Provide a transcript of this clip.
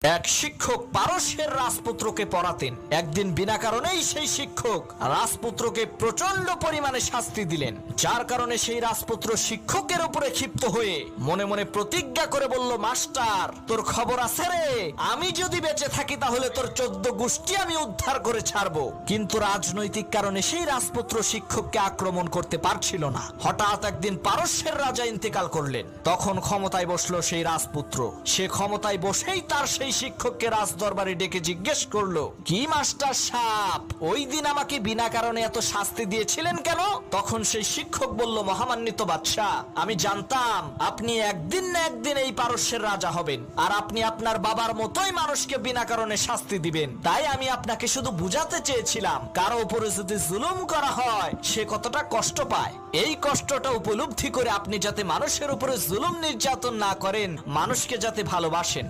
এক শিক্ষক পারস্যের রাজপুত্রকে পড়াতেন। একদিন বিনা কারণেই সেই শিক্ষক রাজপুত্রকে প্রচন্ড পরিমাণে শাস্তি দিলেন, যার কারণে সেই রাজপুত্র শিক্ষকের উপরে ক্ষিপ্ত হয়ে মনে মনে প্রতিজ্ঞা করে বলল, মাস্টার তোর খবর আছে রে, আমি যদি বেঁচে থাকি তাহলে তোর 14 গোষ্ঠী আমি উদ্ধার করে ছাড়বো। কিন্তু রাজনৈতিক কারণে সেই রাজপুত্র শিক্ষককে আক্রমণ করতে পারছিল না। হঠাৎ একদিন পারস্যের রাজা ইন্তেকাল করলেন। তখন ক্ষমতায় বসলো সেই রাজপুত্র। সে ক্ষমতায় বসেই তার সেই শিক্ষককে রাজ দরবারে ডেকে জিজ্ঞেস করলো, কি মাস্টার সাহেব, ওই দিন আমাকে বিনা কারণে এত শাস্তি দিয়েছিলেন কেন? তখন সেই শিক্ষক বলল, মহামান্বিত বাদশাহ, আমি জানতাম আপনি একদিন না একদিন এই পারস্যের রাজা হবেন, আর আপনি আপনার বাবার মতোই মানুষকে বিনা কারণে শাস্তি দিবেন। তাই আমি আপনাকে শুধু বুঝাতে চেয়েছিলাম, কারো উপরে যদি জুলুম করা হয় সে কতটা কষ্ট পায়। এই কষ্টটা উপলব্ধি করে আপনি যাতে মানুষের উপরে জুলুম নির্যাতন না করেন, মানুষকে যাতে ভালোবাসেন।